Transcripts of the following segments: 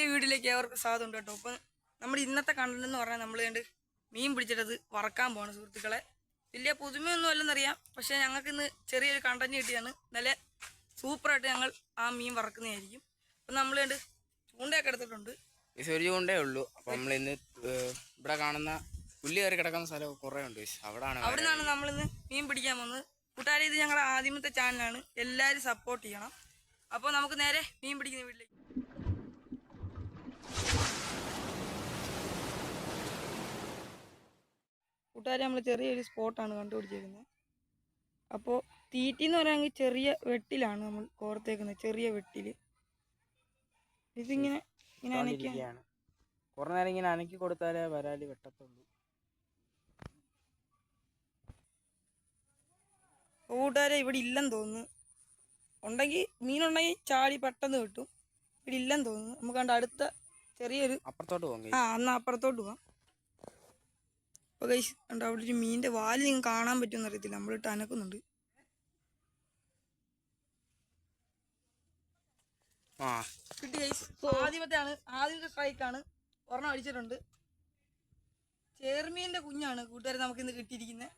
പുതിയ വീഡിയോയിലേക്ക് അവർക്ക് സ്വാഗതം ഉണ്ട് കേട്ടോ. അപ്പം നമ്മുടെ ഇന്നത്തെ കണ്ടന്റ് എന്ന് പറഞ്ഞാൽ നമ്മൾ കണ്ട് മീൻ പിടിച്ചിട്ടത് വറക്കാൻ പോവാണ് സുഹൃത്തുക്കളെ. വലിയ പുതുമയൊന്നും അല്ലെന്നറിയാം, പക്ഷേ ഞങ്ങൾക്ക് ഇന്ന് ചെറിയൊരു കണ്ടന്റ് കിട്ടിയാണ്. നല്ല സൂപ്പറായിട്ട് ഞങ്ങൾ ആ മീൻ വറക്കുന്നതായിരിക്കും. അപ്പം നമ്മൾ കണ്ട് ചൂണ്ടയൊക്കെ എടുത്തിട്ടുണ്ട്. ഒരു ചൂണ്ടേ ഉള്ളൂ. അപ്പം നമ്മൾ ഇന്ന് ഇവിടെ കാണുന്ന പുല്ല് കയറി കിടക്കുന്ന സ്ഥലം കുറേ ഉണ്ട്. അവിടെ നിന്നാണ് നമ്മളിന്ന് മീൻ പിടിക്കാൻ പോകുന്നത്. കൂട്ടുകാരെ, ഇത് ഞങ്ങളുടെ ആദ്യമത്തെ ചാനലാണ്, എല്ലാവരും സപ്പോർട്ട് ചെയ്യണം. അപ്പോൾ നമുക്ക് നേരെ മീൻ പിടിക്കുന്ന വീട്ടിലേക്ക്. കൂട്ടുകാരെ, നമ്മൾ ചെറിയൊരു സ്പോട്ടാണ് കണ്ടുപിടിച്ചിരിക്കുന്നത്. അപ്പോൾ തീറ്റി എന്ന് പറയുകയാണെങ്കിൽ ചെറിയ വെട്ടിലാണ് നമ്മൾ കോർത്തേക്കുന്നത്, ചെറിയ വെട്ടിൽ. ഇതിങ്ങനെ ഇങ്ങനെ അനക്കിയാണ്. കുറേ നേരം ഇങ്ങനെ അനക്കി കൊടുത്താലേ വരാല് വെട്ടത്തുള്ളൂ. കൂട്ടുകാരെ, ഇവിടെ ഇല്ലെന്ന് തോന്നുന്നു. മീനുണ്ടെങ്കിൽ ചാടി പെട്ടെന്ന് കിട്ടും. ഇവിടെ ഇല്ലെന്ന് തോന്നുന്നു. നമുക്ക് കണ്ട അടുത്ത ചെറിയൊരു അപ്പുറത്തോട്ട് പോകാം. എന്നാൽ അപ്പുറത്തോട്ട് പോവാം. അപ്പോൾ ഗൈസ് കണ്ടോ, അവിടെ ഒരു മീനിൻ്റെ വാല് നിങ്ങൾക്ക് കാണാൻ പറ്റുമെന്ന് അറിയത്തില്ല, നമ്മളിട്ട് അനക്കുന്നുണ്ട്. കിട്ടി ഗൈസ്. ആദ്യത്തെ സ്ട്രൈക്കാണ്. ഒരെണ്ണം അടിച്ചിട്ടുണ്ട്. ചേർമീൻ്റെ കുഞ്ഞാണ് കൂട്ടുകാരെ നമുക്കിന്ന് കിട്ടിയിരിക്കുന്നത്.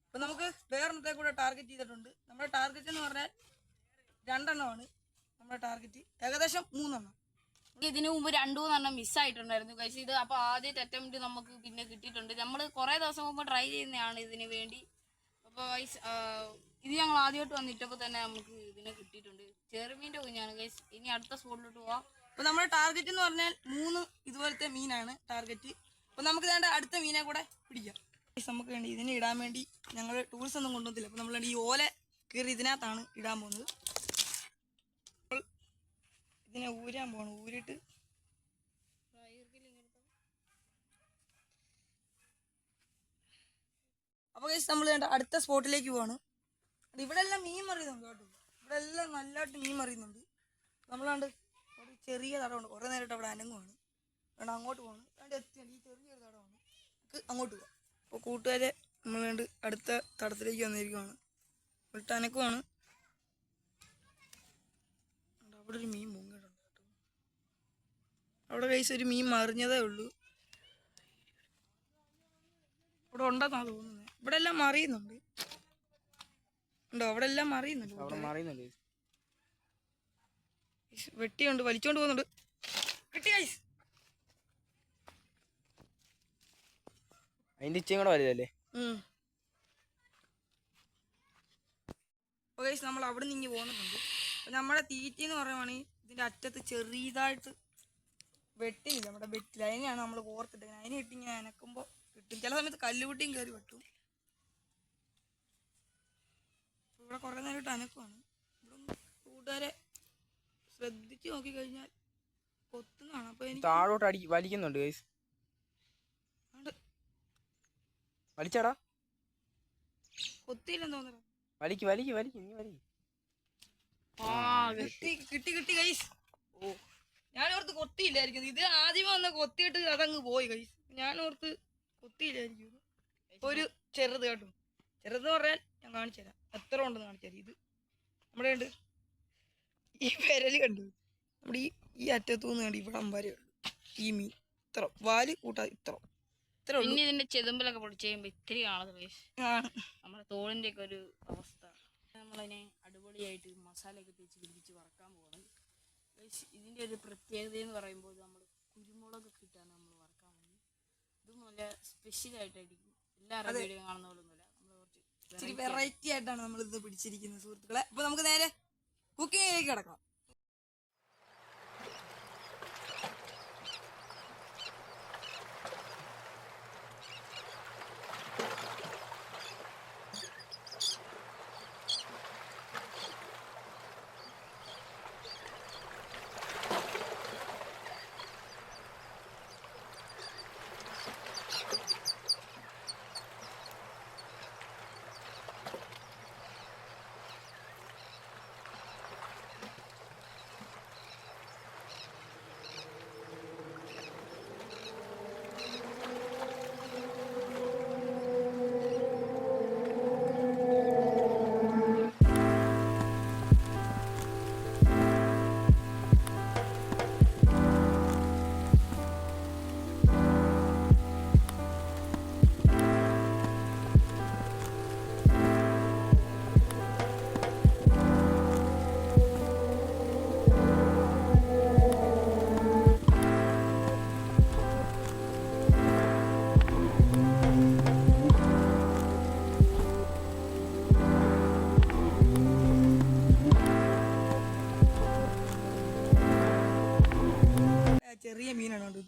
അപ്പം നമുക്ക് വേറെണ്ണത്തെ കൂടെ ടാർഗറ്റ് ചെയ്തിട്ടുണ്ട്. നമ്മുടെ ടാർഗറ്റ് എന്ന് പറഞ്ഞാൽ 2 എണ്ണമാണ് നമ്മുടെ ടാർഗറ്റ്, ഏകദേശം 3 എണ്ണം. ഇതിനു മുമ്പ് 2-3 എണ്ണം മിസ്സായിട്ടുണ്ടായിരുന്നു കഴിച്ച്. ഇത് അപ്പോൾ ആദ്യത്തെ അറ്റംപ്റ്റ് നമുക്ക് പിന്നെ കിട്ടിയിട്ടുണ്ട്. നമ്മൾ കുറേ ദിവസം മുമ്പ് ട്രൈ ചെയ്യുന്നതാണ് ഇതിന് വേണ്ടി. അപ്പോൾ ഗൈസ്, ഇത് ഞങ്ങൾ ആദ്യമായിട്ട് വന്നിട്ടപ്പോൾ തന്നെ നമുക്ക് ഇതിനെ കിട്ടിയിട്ടുണ്ട്. ചെറുമീൻ്റെ കുഞ്ഞാണ് ഗൈസ്. ഇനി അടുത്ത സ്പോട്ടിലോട്ട് പോവാം. അപ്പോൾ നമ്മുടെ ടാർഗറ്റ് എന്ന് പറഞ്ഞാൽ 3 ഇതുപോലത്തെ മീനാണ് ടാർഗറ്റ്. അപ്പോൾ നമുക്ക് വേണ്ട അടുത്ത മീനെ കൂടെ പിടിക്കാം. നമുക്ക് വേണ്ടി ഇതിനെ ഇടാൻ വേണ്ടി ഞങ്ങൾ ടൂൾസ് ഒന്നും കൊണ്ടുവന്നില്ല. അപ്പോൾ നമ്മൾ ഈ ഓല കീറി ഇതിനകത്താണ് ഇടാൻ പോകുന്നത്. ഇതിനെ ഊരാൻ പോകണം. ഊരിട്ട് അപ്പോൾ ഗൈസ് നമ്മൾ വേണ്ട അടുത്ത സ്പോട്ടിലേക്ക് പോവാണ്. ഇവിടെ എല്ലാം മീൻ മറിയുന്നുണ്ട് കേട്ടോ. ഇവിടെ എല്ലാം നല്ലതായിട്ട് മീൻ മറിയുന്നുണ്ട്. നമ്മളാണ്ട് ഒരു ചെറിയ തടമുണ്ട്, കുറേ നേരമായിട്ട് അവിടെ അനങ്ങുവാണ്. വേണ്ട അങ്ങോട്ട് പോകണം. വേണ്ട എത്തിയാണ് ഈ ചെറിയൊരു തടമാണ്, നമുക്ക് അങ്ങോട്ട് പോകാം. അപ്പോൾ കൂട്ടുകാരെ, നമ്മൾ വേണ്ട അടുത്ത തടത്തിലേക്ക് വന്നിരിക്കുവാണ്. വിട്ട് അനക്കുവാണ്. അവിടെ ഒരു മീൻ പൊങ്ങിയിട്ടുണ്ട് കേട്ടോ. അവിടെ കൈസ് ഒരു മീൻ മറിഞ്ഞതേ ഉള്ളൂ. ഇവിടെ ഉണ്ടെന്നാണ് തോന്നുന്നത്. ഇവിടെ എല്ലാം മറിയുന്നുണ്ട്. ഉണ്ടോ? അവിടെ എല്ലാം മറിയുന്നുണ്ട്. വെട്ടിയുണ്ട്, വലിച്ചോണ്ട് പോകുന്നുണ്ട്. കിട്ടി കൈസ്. അതിന്റെ ഇച്ചയും കൂടെ വലുതല്ലേ. അപ്പോൾ ഗൈസ് നമ്മൾ അവിടെ നിന്ന് ഇങ്ങ് പോകുന്നുണ്ട്. അപ്പോൾ നമ്മുടെ തീറ്റി എന്ന് പറയുവാണെങ്കിൽ ഇതിൻ്റെ അറ്റത്ത് ചെറിയതായിട്ട് വെട്ടിയില്ല, നമ്മുടെ വെട്ടില്ല. അതിനെയാണ് നമ്മൾ കോർത്തിട്ട് അതിനെ ഇട്ട് ഇങ്ങനെ അനക്കുമ്പോൾ കിട്ടും. ചില സമയത്ത് കല്ലുകുട്ടിയും കയറി വെട്ടും. ഇവിടെ കുറേ നേരമായിട്ട് അനക്കുവാണ്. ഇവിടെ കൂട്ടുകാരെ ശ്രദ്ധിച്ച് നോക്കിക്കഴിഞ്ഞാൽ കൊത്തുന്നതാണ്. അപ്പോൾ എനിക്ക് താഴോട്ട് വലിക്കുന്നുണ്ട് ഗൈസ്. വലിച്ചാടാ, കൊത്തിയില്ലെന്ന് തോന്നുന്നു. വലിക്ക് നീ വലിക്ക്. കിട്ടി ഗൈസ്. ഞാനോർത്ത് കൊത്തിയില്ലായിരിക്കും. ഇത് ആദ്യമേ വന്ന് കൊത്തിയിട്ട് അതങ്ങ് പോയി ഗൈസ്. ഞാനോർത്ത് കൊത്തിയില്ലായിരിക്കും. ഒരു ചെറുത് കേട്ടോ. ചെറുത് പറഞ്ഞാൽ ഞാൻ കാണിച്ചു തരാം, എത്ര ഉണ്ടെന്ന് കാണിച്ചു തരാം. ഇത് നമ്മുടെ ഉണ്ട് ഈ വിരൽ കണ്ടു. നമ്മുടെ ഈ അറ്റത്തുനിന്ന് കണ്ട് ഇവിടം വരെ ഉള്ളു ഈ മീൻ. ഇത്ര വാല് കൂട്ടാ ഇത്ര പിന്നെ ഇതിന്റെ ചെതുമ്പലൊക്കെ പൊടിച്ച് കഴിയുമ്പോൾ ഇത്തിരി കാണുന്നത് നമ്മുടെ തോളിന്റെ ഒക്കെ ഒരു അവസ്ഥ. നമ്മളതിനെ അടിപൊളിയായിട്ട് മസാലയൊക്കെ തേച്ച് പിടിപ്പിച്ച് വറക്കാൻ പോകണം. ഇതിന്റെ ഒരു പ്രത്യേകത എന്ന് പറയുമ്പോൾ നമ്മൾ കുരുമുളകൊക്കെ ഇട്ടാണ് നമ്മൾ വറക്കാൻ പോകുന്നത്. ഇതും നല്ല സ്പെഷ്യലായിട്ടായിരിക്കും. എല്ലാവരും വീഡിയോ കാണുന്ന പോലെ ഒന്നുമില്ല, നമ്മൾ കുറച്ച് വെറൈറ്റി ആയിട്ടാണ് നമ്മൾ ഇത് പിടിച്ചിരിക്കുന്നത് സുഹൃത്തുക്കളെ. അപ്പൊ നമുക്ക് നേരെ കുക്കിങ്ങിലേക്ക് കിടക്കാം.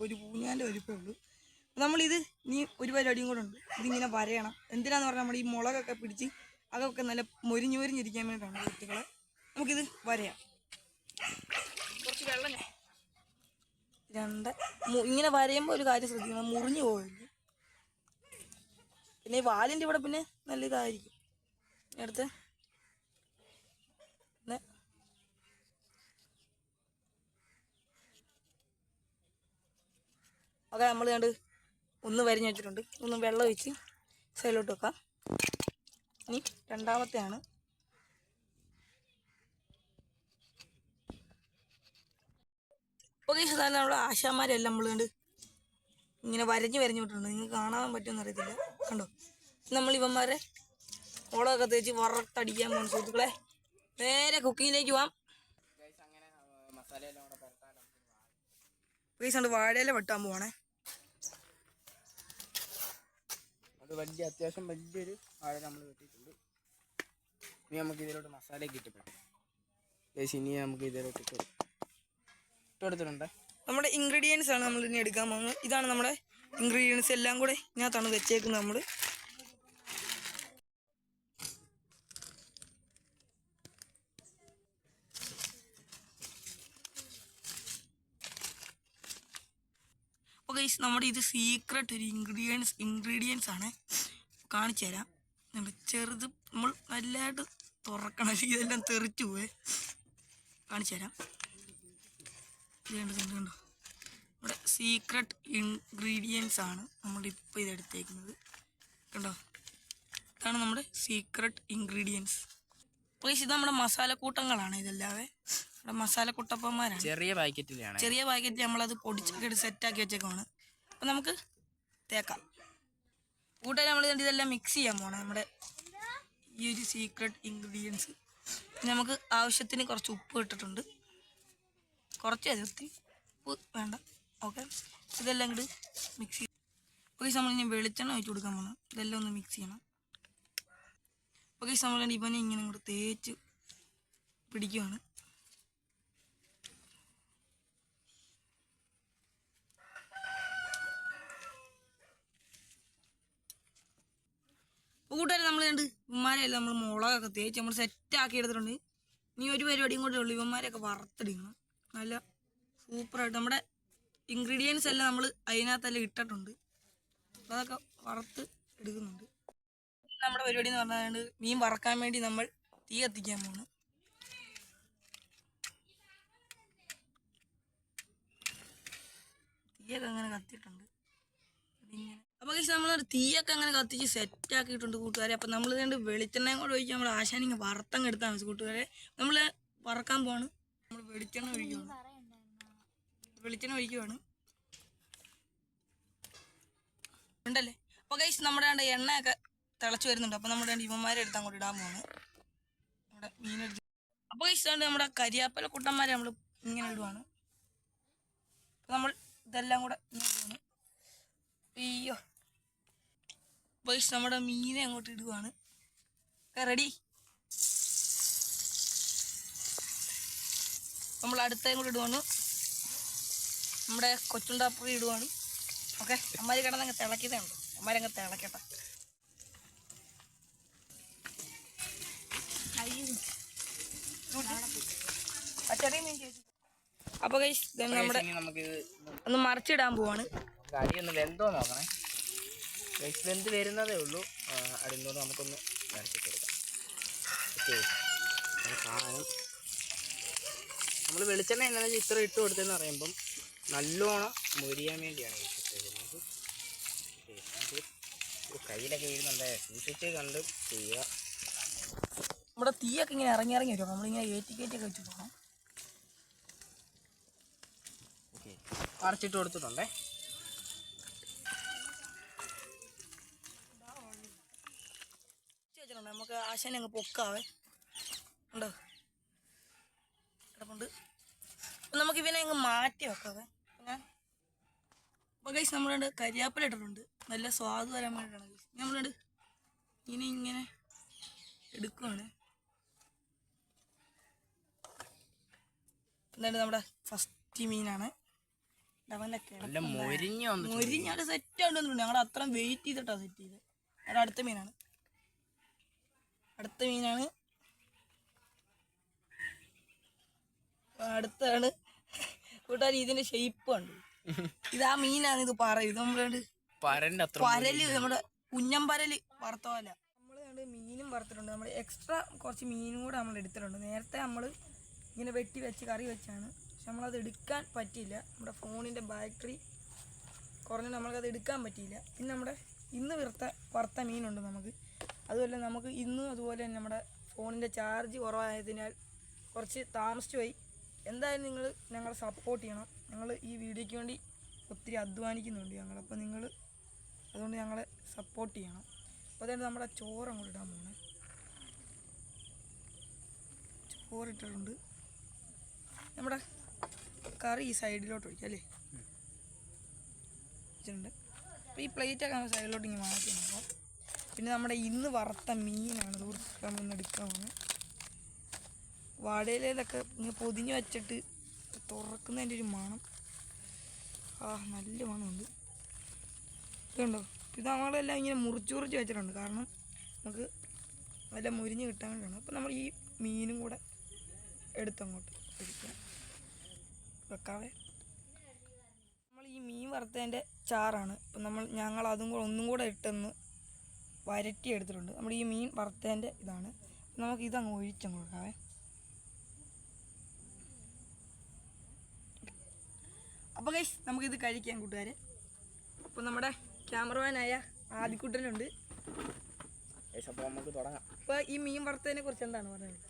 ഒരു പൂഞ്ഞാൻ്റെ വലിപ്പമേ ഉള്ളൂ. നമ്മളിത് ഇനി ഒരു പരിപാടിയും കൂടെ ഉണ്ട്. ഇതിങ്ങനെ വരയണം. എന്തിനാന്ന് പറഞ്ഞാൽ നമ്മൾ ഈ മുളകൊക്കെ പിടിച്ച് അതൊക്കെ നല്ല മൊരിഞ്ഞിരിക്കാൻ വേണ്ടിയിട്ടാണ് കുട്ടികളെ. നമുക്കിത് വരയാം. കുറച്ച് വെള്ളം ഇങ്ങനെ വരയുമ്പോൾ ഒരു കാര്യം ശ്രദ്ധിക്കണം, മുറിഞ്ഞു പോകില്ല. പിന്നെ ഈ വാലിൻ്റെ ഇവിടെ പിന്നെ നല്ല ഇതായിരിക്കും. അടുത്ത് ഒക്കെ നമ്മൾ കണ്ട് ഒന്ന് വരഞ്ഞ് വെച്ചിട്ടുണ്ട്. ഒന്ന് വെള്ളം ഒഴിച്ച് സൈഡിലോട്ട് വെക്കാം. ഇനി രണ്ടാമത്തെയാണ്. ഓക്കെ, സാധാരണ നമ്മുടെ ആശാന്മാരെല്ലാം നമ്മൾ കണ്ട് ഇങ്ങനെ വരഞ്ഞ് വിട്ടിട്ടുണ്ട്. നിങ്ങൾക്ക് കാണാൻ പറ്റുമെന്ന് അറിയത്തില്ല. കണ്ടോ, നമ്മൾ ഇവന്മാരെ മുളകൊക്കെ തേച്ച് വറുത്തടിക്കാൻ പോകുന്ന സുഹൃത്തുക്കളെ. നേരെ കുക്കിങ്ങിലേക്ക് പോവാം. പൈസ വാഴയില വെട്ടാൻ പോവാണേ. അത് അത്യാവശ്യം വലിയൊരു വാഴ നമ്മൾ വെട്ടിയിട്ടുണ്ട്. ഇനി നമുക്ക് ഇതിലോട്ട് മസാലയൊക്കെ ഇട്ടപ്പെട്ടു. ഇനി നമുക്ക് ഇതിലോട്ട് ഇട്ടെടുത്തിട്ടുണ്ട്. നമ്മുടെ ഇൻഗ്രീഡിയൻസ് ആണ് നമ്മൾ ഇനി എടുക്കാൻ പോകുന്നത്. ഇതാണ് നമ്മുടെ ഇൻഗ്രീഡിയൻസ് എല്ലാം കൂടെ ഇതിനകത്താണ് വെച്ചേക്കുന്നത്. നമ്മൾ ഓക്കെ, നമ്മുടെ ഇത് സീക്രട്ട് ഒരു ഇൻഗ്രീഡിയൻസ് ആണ്. കാണിച്ചു തരാം. ചെറുത് നമ്മൾ നല്ലതായിട്ട് തുറക്കണം, ഇതെല്ലാം തെറിച്ചു പോവേ. കാണിച്ചു തരാം. കണ്ടോ, നമ്മുടെ സീക്രട്ട് ഇൻഗ്രീഡിയൻസ് ആണ് നമ്മളിപ്പോൾ ഇതെടുത്തേക്കുന്നത്. കണ്ടോ, ഇതാണ് നമ്മുടെ സീക്രട്ട് ഇൻഗ്രീഡിയൻസ്. പ്ലീസ്, ഇത് നമ്മുടെ മസാലക്കൂട്ടങ്ങളാണ്. ഇതല്ലാതെ നമ്മുടെ മസാലക്കൂട്ടപ്പന്മാരാണ്. ചെറിയ പാക്കറ്റിൽ നമ്മളത് പൊടിച്ചൊക്കെ സെറ്റാക്കി വെച്ചേക്കാണ്. അപ്പം നമുക്ക് തേക്കാം. കൂട്ടാൻ നമ്മൾ ഇതെല്ലാം മിക്സ് ചെയ്യാൻ പോകണം. നമ്മുടെ ഈ ഒരു സീക്രട്ട് ഇൻഗ്രീഡിയൻസ്. നമുക്ക് ആവശ്യത്തിന് കുറച്ച് ഉപ്പ് ഇട്ടിട്ടുണ്ട്. കുറച്ച് ഒത്തിരി ഉപ്പ് വേണ്ട. ഓക്കെ, ഇതെല്ലാം ഇങ്ങോട്ട് മിക്സ് ചെയ്ത് ഓക്കെ. നമ്മളിനി വെളിച്ചെണ്ണ ഒഴിച്ച് കൊടുക്കാൻ പോകണം. ഇതെല്ലാം ഒന്ന് മിക്സ് ചെയ്യണം. ഓക്കെ, നമ്മൾ ഇവനെ ഇങ്ങനെ ഇങ്ങോട്ട് തേച്ച് പിടിക്കുവാണ്. കൂട്ടുകാരെ, നമ്മൾ കണ്ട് ഇവന്മാരെല്ലാം നമ്മൾ മുളകൊക്കെ തേച്ച് നമ്മൾ സെറ്റാക്കി എടുത്തിട്ടുണ്ട്. ഇനി ഒരു പരിപാടിയും കൂടെ ഉള്ളൂ. ഇവന്മാരെയൊക്കെ വറുത്തെടുക്കണം. നല്ല സൂപ്പറായിട്ട് നമ്മുടെ ഇൻഗ്രീഡിയൻസ് എല്ലാം നമ്മൾ അതിനകത്തെല്ലാം ഇട്ടിട്ടുണ്ട്. അതൊക്കെ വറുത്ത് എടുക്കുന്നുണ്ട്. നമ്മുടെ പരിപാടി എന്ന് പറഞ്ഞാൽ മീൻ വറക്കാൻ വേണ്ടി നമ്മൾ തീ കത്തിക്കാൻ പോണ്. തീയൊക്കെ അങ്ങനെ കത്തിയിട്ടുണ്ട്. അപ്പോൾ നമ്മൾ തീയൊക്കെ അങ്ങനെ കത്തിച്ച് സെറ്റാക്കിയിട്ടുണ്ട് കൂട്ടുകാരെ. അപ്പം നമ്മൾ കണ്ട് വെളിച്ചെണ്ണയും കൂടെ ഒഴിച്ച് നമ്മൾ ആശാനിങ്ങ് വറുത്തങ്ങ് എടുത്താണ് കൂട്ടുകാരെ. നമ്മൾ വറക്കാൻ പോവാണ്. നമ്മൾ വെളിച്ചെണ്ണ ഒഴിക്കുവാണ് ഉണ്ടല്ലേ. അപ്പോൾ ഗൈസ്, നമ്മുടെ എണ്ണയൊക്കെ തിളച്ച് വരുന്നുണ്ട്. അപ്പോൾ നമ്മുടെ ഇവന്മാരെ എടുത്ത് അങ്ങോട്ട് ഇടാൻ പോവാണ്. നമ്മുടെ മീനെടുത്ത് അപ്പോൾ ഗൈസ് നമ്മുടെ കരിയാപ്പല കുട്ടന്മാരെ നമ്മൾ ഇങ്ങനെ ഇടുവാണ്. നമ്മൾ ഇതെല്ലാം കൂടെ ഇടുവാണ്. അയ്യോ, ഗൈസ്, നമ്മുടെ മീനെ അങ്ങോട്ട് ഇടുവാണ്. റെഡി. നമ്മൾ അടുത്തേം കൂടെ ഇടുവാണ്. നമ്മുടെ കൊച്ചുണ്ടാപ്പുറി ഇടുവാണ്. ഓക്കെ, അമ്മാരി കിടന്നങ്ങ് തിളക്കിയതേ ഉണ്ടോ, അമ്മാരങ്ങ് തിളക്കട്ടെ. അപ്പൊ ഗൈസ്, നമ്മുടെ ഒന്ന് മറിച്ചിടാൻ പോവാണ്. അടിയൊന്ന് വെന്തോ നോക്കണേ. വെന്ത് വരുന്നതേ ഉള്ളൂ. അതിനോട് നമുക്കൊന്ന് വരച്ചിട്ട് കൊടുക്കാം. ഓക്കെ, സാധനം നമ്മൾ വെളിച്ചെണ്ണ എന്താണെന്ന് വെച്ചാൽ ഇത്ര ഇട്ട് കൊടുത്തതെന്ന് പറയുമ്പം നല്ലോണം മൊരിയാൻ വേണ്ടിയാണ് ഇട്ടിരിക്കുന്നത്. കയ്യിലൊക്കെ വീഴുന്നുണ്ട്, സൂക്ഷിച്ച് കണ്ട് ചെയ്യുക. നമ്മുടെ തീയൊക്കെ ഇങ്ങനെ ഇറങ്ങി വരും. നമ്മളിങ്ങനെ കയറ്റിയൊക്കെ വെച്ച് പോകണം. ഓക്കെ, അടച്ചിട്ട് കൊടുത്തിട്ടുണ്ടേ. നമുക്ക് ആശാനെ അങ്ങ് പൊക്കാവേ. ഉണ്ടോ, കിടപ്പുണ്ട്. അപ്പം നമുക്ക് ഇവനെ അങ്ങ് മാറ്റി വെക്കാവേ. അപ്പോൾ ഗൈസ്, നമ്മളുണ്ട് കരിയാപ്പല ഇട്ടിട്ടുണ്ട്. നല്ല സ്വാദ് വരാൻ വേണ്ടിയിട്ടാണ് ഗൈസ്. നമ്മളുണ്ട് ഇങ്ങനെ എടുക്കുവാണ്. എന്നിട്ട് നമ്മുടെ ഫസ്റ്റ് മീനാണ്. നല്ല മൊരിഞ്ഞ് വന്നിട്ടുണ്ട്. മൊരിഞ്ഞാട് സെറ്റ് ആയിട്ടൊന്നുമില്ല. ഞങ്ങൾ അത്രയും വെയിറ്റ് ചെയ്തിട്ടാണ് സെറ്റ് ചെയ്തത്. ഞങ്ങളുടെ അടുത്ത മീനാണ്. അടുത്താണ് കൂട്ടുകാർ. ഇതിന്റെ ഷേപ്പ് കണ്ടു. ഇത് ആ മീനാണ്. ഇത് ഇത് നമ്മള് പരല്, നമ്മുടെ കുഞ്ഞമ്പരല് വറുത്ത പോലെ. നമ്മൾ കണ്ട് മീനും വറുത്തിട്ടുണ്ട്. നമ്മൾ എക്സ്ട്രാ കുറച്ച് മീനും കൂടെ നമ്മൾ എടുത്തിട്ടുണ്ട്. നേരത്തെ നമ്മൾ ഇങ്ങനെ വെട്ടി വെച്ച് കറി വെച്ചാണ്. പക്ഷെ നമ്മളത് എടുക്കാൻ പറ്റിയില്ല. നമ്മുടെ ഫോണിൻ്റെ ബാറ്ററി കുറഞ്ഞ് നമ്മൾക്കത് എടുക്കാൻ പറ്റിയില്ല. പിന്നെ നമ്മുടെ ഇന്ന് വറുത്ത മീനുണ്ട് നമുക്ക്. അതുപോലെ നമുക്ക് ഇന്നും അതുപോലെ തന്നെ നമ്മുടെ ഫോണിൻ്റെ ചാർജ് കുറവായതിനാൽ കുറച്ച് താമസിച്ചു പോയി. എന്തായാലും നിങ്ങൾ ഞങ്ങളെ സപ്പോർട്ട് ചെയ്യണം. ഞങ്ങൾ ഈ വീഡിയോയ്ക്ക് വേണ്ടി ഒത്തിരി അധ്വാനിക്കുന്നുണ്ട് ഞങ്ങൾ. അപ്പോൾ നിങ്ങൾ അതുകൊണ്ട് ഞങ്ങളെ സപ്പോർട്ട് ചെയ്യണം. അപ്പോൾ അതുകൊണ്ട് നമ്മുടെ ചോറ് അങ്ങോട്ട് ഇടാൻ പോകണേ. ചോറിട്ടിട്ടുണ്ട്. നമ്മുടെ കറി ഈ സൈഡിലോട്ട് ഒഴിക്കാം അല്ലേ? വെച്ചിട്ടുണ്ട്. അപ്പോൾ ഈ പ്ലേറ്റൊക്കെ നമ്മൾ സൈഡിലോട്ട് ഇങ്ങനെ മാറ്റി നോക്കാം. പിന്നെ നമ്മുടെ ഇന്ന് വറുത്ത മീനാണ് സുഹൃത്തുക്കളെ നമ്മളിന്ന് എടുക്കാൻ പോകുന്നത്. വാഴയിലൊക്കെ ഇങ്ങനെ പൊതിഞ്ഞ് വെച്ചിട്ട് തുറക്കുന്നതിൻ്റെ ഒരു മണം. നല്ല മണമുണ്ട്. ഇതുണ്ടോ? ഇത് നമ്മളെല്ലാം ഇങ്ങനെ മുറിച്ച് വെച്ചിട്ടുണ്ട്. കാരണം നമുക്ക് നല്ല മുരിഞ്ഞ് കിട്ടാൻ വേണ്ടിയാണ്. അപ്പോൾ നമ്മൾ ഈ മീനും കൂടെ എടുത്തങ്ങോട്ട് വെക്കാവേ. നമ്മൾ ഈ മീൻ വറുത്തതിൻ്റെ ചാറാണ്. അപ്പം ഞങ്ങൾ അതും കൂടെ ഒന്നും കൂടെ ഇട്ടൊന്ന് വരട്ടി എടുത്തിട്ടുണ്ട്. നമ്മൾ ഈ മീൻ വറുത്തതിൻ്റെ ഇതാണ്. നമുക്ക് ഇതങ്ങ് ഒഴിച്ചങ്ങ് കൊടുക്കാവേ. അപ്പോൾ ഗൈസ് നമുക്കിത് കഴിക്കാം കൂട്ടുകാരെ. അപ്പോൾ നമ്മുടെ ക്യാമറമാനായ ആദിക്കുട്ടനുണ്ട്. അപ്പോൾ നമുക്ക് തുടങ്ങാം. അപ്പോൾ ഈ മീൻ വറുത്തതിനെ കുറിച്ച് എന്താണ് പറയുന്നത്?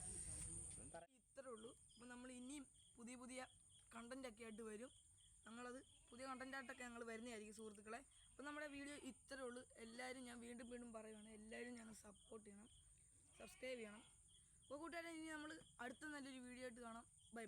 ഇത്രേ ഉള്ളൂ. അപ്പോൾ നമ്മൾ ഇനിയും പുതിയ കണ്ടൻറ്റൊക്കെ ആയിട്ട് വരും. ഞങ്ങളത് പുതിയ കണ്ടൻറ്റായിട്ടൊക്കെ ഞങ്ങൾ വരുന്നതായിരിക്കും സുഹൃത്തുക്കളെ. അപ്പോൾ നമ്മുടെ വീഡിയോ ഇത്രേ ഉള്ളൂ. എല്ലാവരും ഞാൻ വീണ്ടും പറയുകയാണ്, എല്ലാവരും ഞങ്ങൾ സപ്പോർട്ട് ചെയ്യണം, സബ്സ്ക്രൈബ് ചെയ്യണം. അപ്പോൾ കൂട്ടുകാരെ ഇനി നമ്മൾ അടുത്ത നല്ലൊരു വീഡിയോ ആയിട്ട് കാണാം. ബൈ.